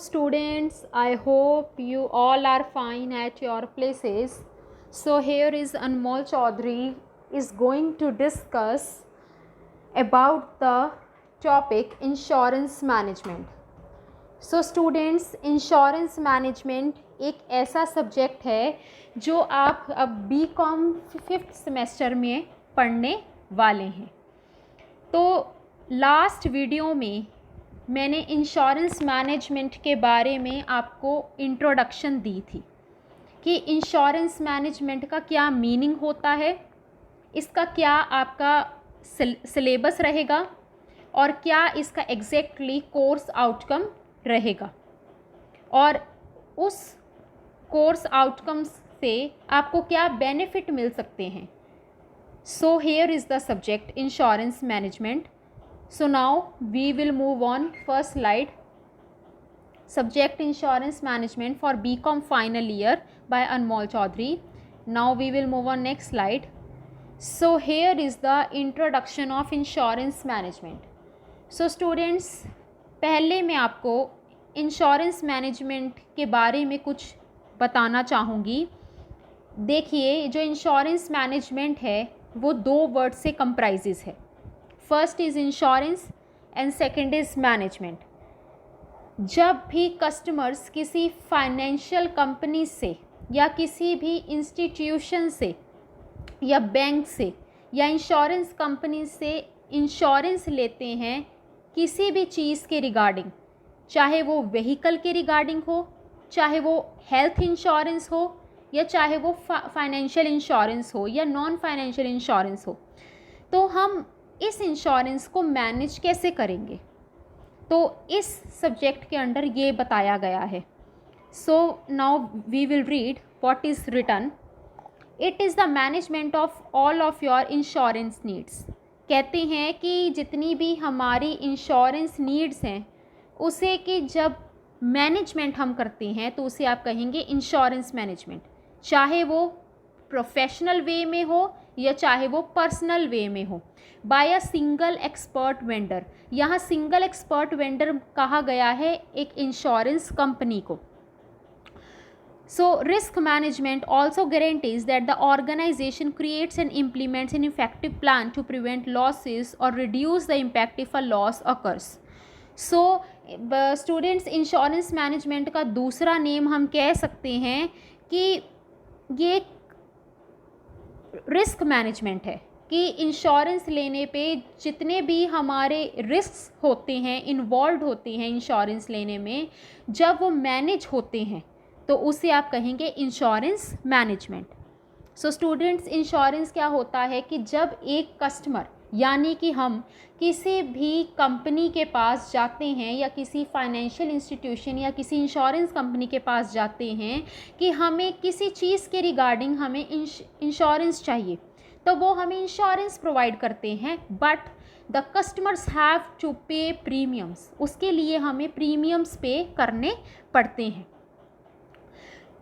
Students, I hope you all are fine at your places. So here is Anmol Chaudhary is going to discuss about the topic insurance management. So students, insurance management एक ऐसा subject है जो आप अब BCom 5th semester में पढ़ने वाले हैं। तो लास्ट वीडियो में मैंने इंश्योरेंस मैनेजमेंट के बारे में आपको इंट्रोडक्शन दी थी कि इंश्योरेंस मैनेजमेंट का क्या मीनिंग होता है, इसका क्या आपका सिलेबस रहेगा और क्या इसका एग्जैक्टली कोर्स आउटकम रहेगा और उस कोर्स आउटकम्स से आपको क्या बेनिफिट मिल सकते हैं। सो here is the subject insurance management. So now we will move on. First slide. Subject insurance management for BCom final year by Anmol Chaudhary. Now we will move on next slide. So here is the introduction of insurance management. So students, पहले मैं आपको insurance management के बारे में कुछ बताना चाहूँगी. देखिए, जो इंश्योरेंस मैनेजमेंट है वो दो वर्ड से कंप्राइजेस है. First is insurance and second is management. जब भी कस्टमर्स किसी फाइनेंशियल कंपनी से या किसी भी इंस्टीट्यूशन से या बैंक से या इंश्योरेंस कंपनी से इंश्योरेंस लेते हैं किसी भी चीज़ के रिगार्डिंग, चाहे वो व्हीकल के रिगार्डिंग हो, चाहे वो हेल्थ इंश्योरेंस हो या चाहे वो फाइनेंशियल इंश्योरेंस हो या नॉन फाइनेंशियल इंश्योरेंस हो, तो हम इस इंश्योरेंस को मैनेज कैसे करेंगे, तो इस सब्जेक्ट के अंडर ये बताया गया है. So now we will read what is written. It is the management of all of your insurance needs. कहते हैं कि जितनी भी हमारी इंश्योरेंस नीड्स हैं उसे कि जब मैनेजमेंट हम करते हैं तो उसे आप कहेंगे इंश्योरेंस मैनेजमेंट, चाहे वो प्रोफेशनल वे में हो या चाहे वो पर्सनल वे में हो, by a single expert vendor. यहाँ सिंगल एक्सपर्ट वेंडर कहा गया है एक इंश्योरेंस कंपनी को. So risk management also guarantees that the organisation creates and implements an effective plan to prevent losses और reduce the impact if a loss occurs. So students, insurance management का दूसरा name हम कह सकते हैं कि ये रिस्क मैनेजमेंट है कि इंश्योरेंस लेने पे जितने भी हमारे रिस्क होते हैं, इन्वॉल्व होते हैं इंश्योरेंस लेने में, जब वो मैनेज होते हैं तो उसे आप कहेंगे इंश्योरेंस मैनेजमेंट. सो स्टूडेंट्स, इंश्योरेंस क्या होता है कि जब एक कस्टमर यानी कि हम किसी भी कंपनी के पास जाते हैं या किसी फाइनेंशियल इंस्टीट्यूशन या किसी इंश्योरेंस कंपनी के पास जाते हैं कि हमें किसी चीज़ के रिगार्डिंग हमें इंश्योरेंस चाहिए, तो वो हमें इंश्योरेंस प्रोवाइड करते हैं, but the customers have to pay premiums. उसके लिए हमें प्रीमियम्स पे करने पड़ते हैं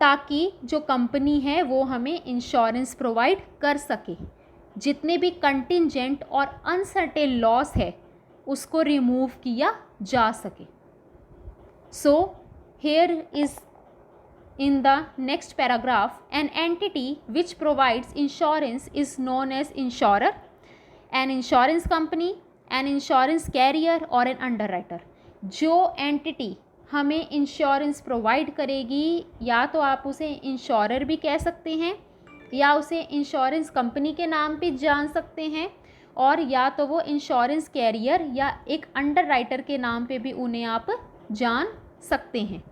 ताकि जो कंपनी है वो हमें इंश्योरेंस प्रोवाइड कर सके. जितने भी कंटिंजेंट और अनसर्टेन लॉस है उसको रिमूव किया जा सके. So here is in the next paragraph, an entity which provides insurance is known as insurer, an insurance company, an insurance carrier और एन अंडरराइटर. जो एंटिटी हमें इंश्योरेंस प्रोवाइड करेगी या तो आप उसे इंश्योरर भी कह सकते हैं या उसे इंश्योरेंस कंपनी के नाम पे जान सकते हैं, और या तो वो इंश्योरेंस कैरियर या एक अंडरराइटर के नाम पे भी उन्हें आप जान सकते हैं.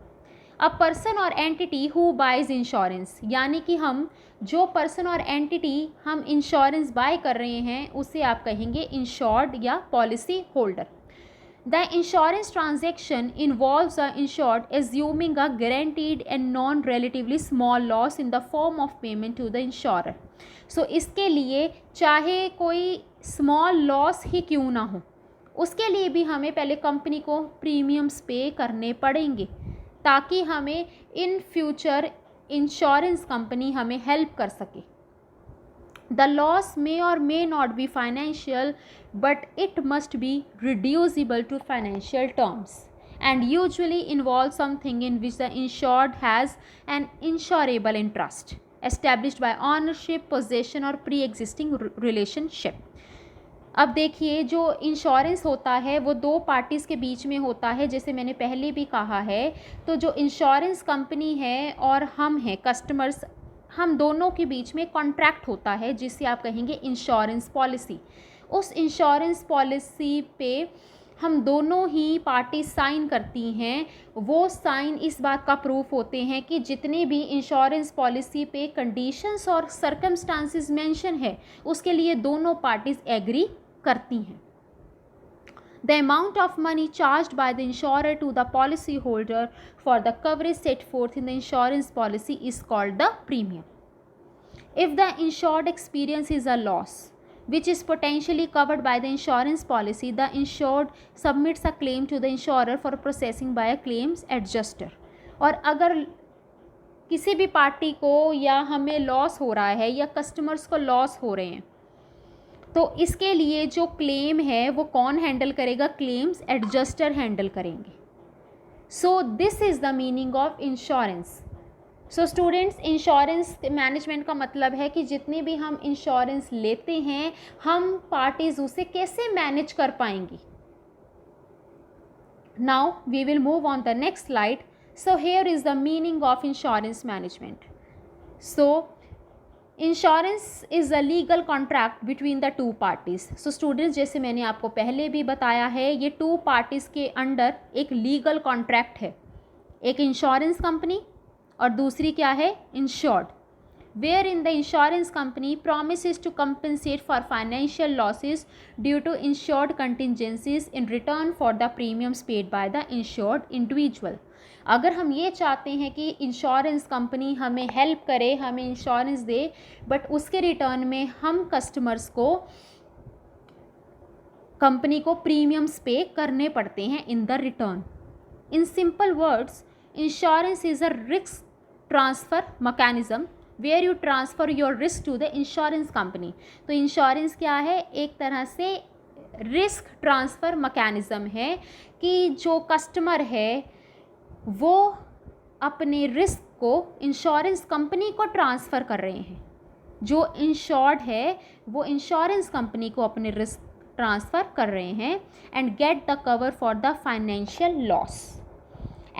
अ पर्सन और एंटिटी हु बाइज इंश्योरेंस, यानी कि हम जो पर्सन और एंटिटी हम इंश्योरेंस बाय कर रहे हैं उसे आप कहेंगे इंश्योर्ड या policy holder. The insurance transaction involves the insured assuming a guaranteed and non-relatively small loss in the form of payment to the insurer. So इसके लिए चाहे कोई small loss ही क्यों ना हो, उसके लिए भी हमें पहले कंपनी को प्रीमियम्स पे करने पड़ेंगे ताकि हमें इन फ्यूचर इंश्योरेंस कंपनी हमें हेल्प कर सके. The loss may or may not be financial, but it must be reducible to financial terms. and usually involve something in which the insured has an insurable interest established by ownership, possession or pre-existing relationship. अब देखिए, जो insurance होता है वो दो parties के बीच में होता है, जैसे मैंने पहले भी कहा है। तो जो इंश्योरेंस कंपनी है और हम हैं कस्टमर्स, हम दोनों के बीच में कॉन्ट्रैक्ट होता है जिसे आप कहेंगे इंश्योरेंस पॉलिसी। उस इंश्योरेंस पॉलिसी पे हम दोनों ही पार्टी साइन करती हैं। वो साइन इस बात का प्रूफ होते हैं कि जितने भी इंश्योरेंस पॉलिसी पे कंडीशंस और सर्कमस्टांसेस मेंशन है उसके लिए दोनों पार्टीज एग्री करती हैं। The amount of money charged by the insurer to the policy holder for the coverage set forth in the insurance policy is called the premium. If the insured experiences a loss which is potentially covered by the insurance policy, the insured submits a claim to the insurer for processing by a claims adjuster. और अगर किसी भी party को या हमें loss हो रहा है या कस्टमर्स को लॉस हो रहे हैं, तो इसके लिए जो क्लेम है वो कौन हैंडल करेगा? क्लेम्स एडजस्टर हैंडल करेंगे। So this is the meaning of insurance. So students, insurance management का मतलब है कि जितनी भी हम इंश्योरेंस लेते हैं हम पार्टीज उसे कैसे मैनेज कर पाएंगी। Now we will move on the next slide. So here is the meaning of insurance management. So insurance is a legal contract between the two parties. So students, जैसे मैंने आपको पहले भी बताया है, ये टू पार्टीज़ के अंडर एक लीगल कॉन्ट्रैक्ट है। एक इंश्योरेंस कंपनी और दूसरी क्या है? Insured. Where in the insurance company promises to compensate for financial losses due to insured contingencies in return for the premiums paid by the insured individual. अगर हम ये चाहते हैं कि इंश्योरेंस कंपनी हमें हेल्प करे, हमें इंश्योरेंस दे, बट उसके रिटर्न में हम कस्टमर्स को, कंपनी को प्रीमियम्स पे करने पड़ते हैं in the return. In simple words, insurance is a risk transfer mechanism where you transfer your risk to the insurance company. तो इंश्योरेंस क्या है? एक तरह से रिस्क ट्रांसफ़र मैकेनिज़्म है कि जो कस्टमर है वो अपने रिस्क को इंश्योरेंस कंपनी को ट्रांसफ़र कर रहे हैं। जो इंश्योर्ड है वो इंश्योरेंस कंपनी को अपने रिस्क ट्रांसफ़र कर रहे हैं and get the cover for the financial loss,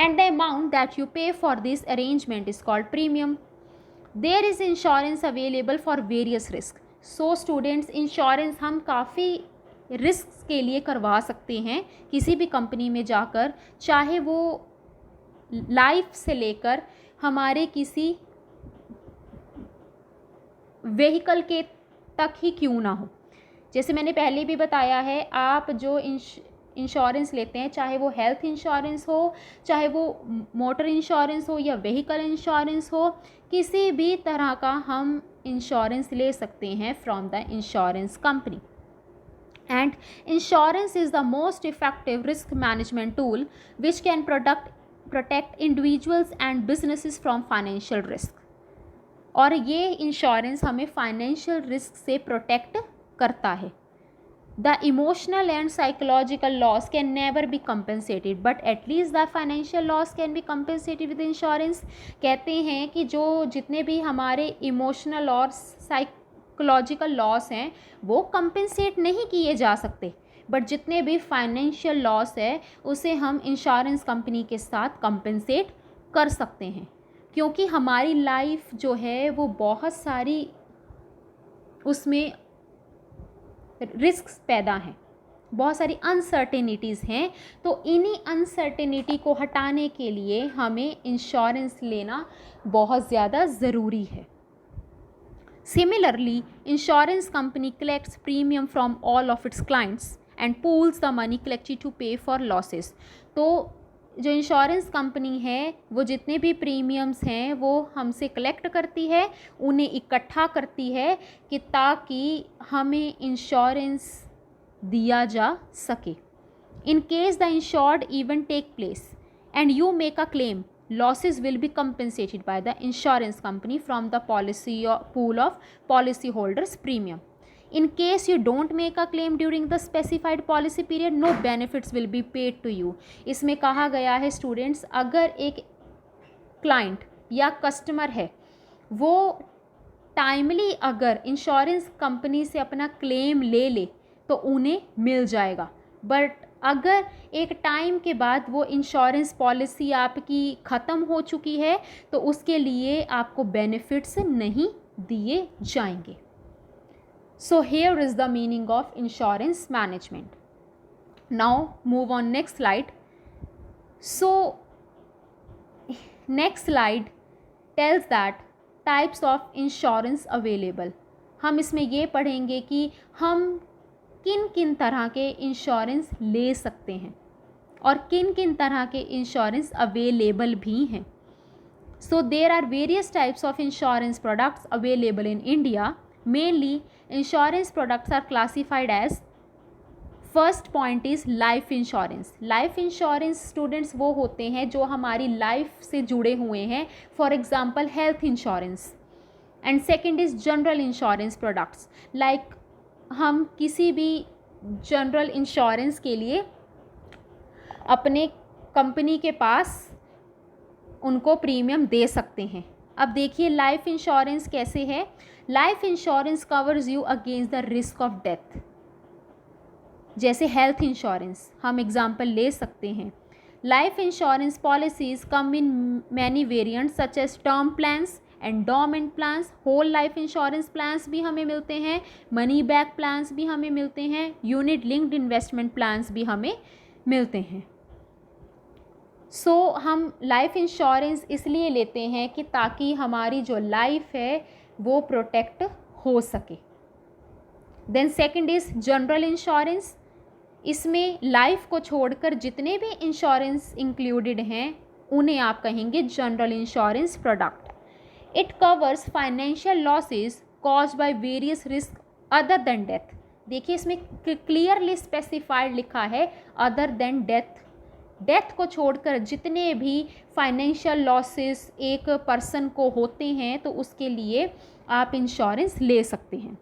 and the amount that you pay for this arrangement is called premium. There is insurance available for various risks. So students, insurance हम काफ़ी risk के लिए करवा सकते हैं किसी भी company में जाकर, चाहे वो लाइफ से लेकर हमारे किसी व्हीकल के तक ही क्यों ना हो। जैसे मैंने पहले भी बताया है, आप जो इंश्योरेंस लेते हैं, चाहे वो हेल्थ इंश्योरेंस हो, चाहे वो मोटर इंश्योरेंस हो या व्हीकल इंश्योरेंस हो, किसी भी तरह का हम इंश्योरेंस ले सकते हैं from the insurance company. And insurance is the most effective risk management tool which can protect individuals and businesses from financial risk. और ये इंश्योरेंस हमें फाइनेंशियल रिस्क से प्रोटेक्ट करता है। The emotional and psychological loss can never be compensated, but at least the financial loss can be compensated with insurance. कहते हैं कि जो जितने भी हमारे इमोशनल और साइकोलॉजिकल लॉस हैं वो कंपेंसेट नहीं किए जा सकते, बट जितने भी फाइनेंशियल लॉस है उसे हम इंश्योरेंस कंपनी के साथ कंपेंसेट कर सकते हैं, क्योंकि हमारी लाइफ जो है वो बहुत सारी उसमें रिस्क्स पैदा हैं, बहुत सारी अनसर्टेनिटीज़ हैं। तो इन्हीं अनसर्टेनिटी को हटाने के लिए हमें इंश्योरेंस लेना बहुत ज़्यादा ज़रूरी है। Similarly, insurance company collects premium from all of its clients and pools the money collected to pay for losses. तो जो इंश्योरेंस कंपनी है वो जितने भी प्रीमियम्स हैं वो हमसे कलेक्ट करती है, उन्हें इकट्ठा करती है कि ताकि हमें इंश्योरेंस दिया जा सके। In case the insured event take place and you make a claim, losses will be compensated by the insurance company from the policy pool of policy holders premium. In case you don't make a claim during the specified policy period, no benefits will be paid to you. इसमें कहा गया है students, अगर एक client या customer है वो timely अगर इंश्योरेंस कंपनी से अपना क्लेम ले ले तो उन्हें मिल जाएगा, बट अगर एक टाइम के बाद वो इंश्योरेंस पॉलिसी आपकी ख़त्म हो चुकी है तो उसके लिए आपको बेनिफिट्स नहीं दिए जाएंगे। So here is the meaning of insurance management. Now move on next slide. So next slide tells that types of insurance available. हम इसमें ये पढ़ेंगे कि हम किन किन तरह के इंश्योरेंस ले सकते हैं और किन किन तरह के इंश्योरेंस अवेलेबल भी हैं। So there are various types of insurance products available in India. Mainly insurance products are classified as, first point is life insurance. Life insurance students वो होते हैं जो हमारी लाइफ से जुड़े हुए हैं, for example health insurance. And second is general insurance products, like हम किसी भी जनरल इंश्योरेंस के लिए अपने कंपनी के पास उनको प्रीमियम दे सकते हैं। अब देखिए लाइफ इंश्योरेंस कैसे है। Life insurance covers you against the risk of death. जैसे हेल्थ इंश्योरेंस हम एग्जांपल ले सकते हैं। Life insurance policies come in many variants such as term plans, endowment plans, whole life insurance plans भी हमें मिलते हैं, मनी बैक प्लान्स भी हमें मिलते हैं, यूनिट लिंक्ड इन्वेस्टमेंट प्लान्स भी हमें मिलते हैं। सो हम लाइफ इंश्योरेंस इसलिए लेते हैं कि ताकि हमारी जो लाइफ है वो प्रोटेक्ट हो सके। Then second is general insurance. इसमें लाइफ को छोड़कर जितने भी इंश्योरेंस इंक्लूडेड हैं उन्हें आप कहेंगे general insurance product. It covers financial losses caused by various risk other than death. देखिए इसमें क्लियरली स्पेसिफाइड लिखा है अदर देन डेथ। डेथ को छोड़कर जितने भी फाइनेंशियल लॉसेस एक पर्सन को होते हैं तो उसके लिए आप इंश्योरेंस ले सकते हैं।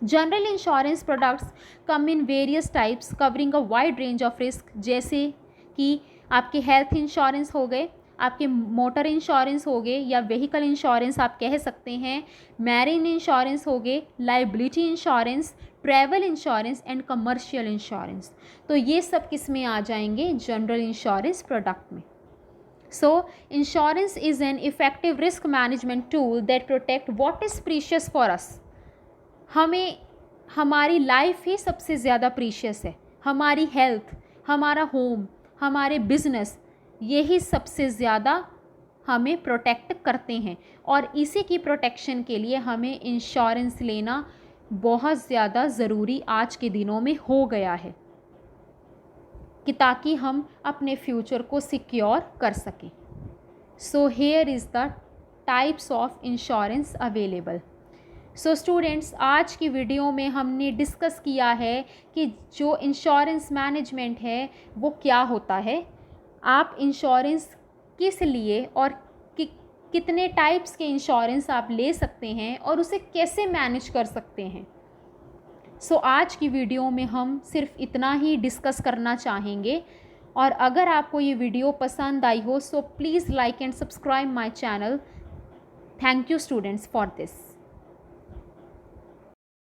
General insurance products come in various types covering a wide range of risk, जैसे कि आपके हेल्थ इंश्योरेंस हो गए, आपके मोटर इंश्योरेंस हो गए या व्हीकल इंश्योरेंस आप कह सकते हैं, मैरीन इंश्योरेंस हो गए, liability insurance, travel insurance and commercial insurance. तो ये सब किस में आ जाएंगे? जनरल इंश्योरेंस प्रोडक्ट में। सो insurance is an effective risk management tool that protect what is precious for us. हमें हमारी लाइफ ही सबसे ज़्यादा प्रीशियस है, हमारी हेल्थ, हमारा होम, हमारे बिजनेस, यही सबसे ज़्यादा हमें प्रोटेक्ट करते हैं और इसी की प्रोटेक्शन के लिए हमें इंश्योरेंस लेना बहुत ज़्यादा ज़रूरी आज के दिनों में हो गया है कि ताकि हम अपने फ्यूचर को सिक्योर कर सकें। सो here is the types of insurance available. So students, आज की वीडियो में हमने डिस्कस किया है कि जो इंश्योरेंस मैनेजमेंट है वो क्या होता है, आप इंश्योरेंस किस लिए और कितने टाइप्स के इंश्योरेंस आप ले सकते हैं और उसे कैसे मैनेज कर सकते हैं। सो आज की वीडियो में हम सिर्फ इतना ही डिस्कस करना चाहेंगे और अगर आपको ये वीडियो पसंद आई हो so please like and subscribe my channel. Thank you students for this.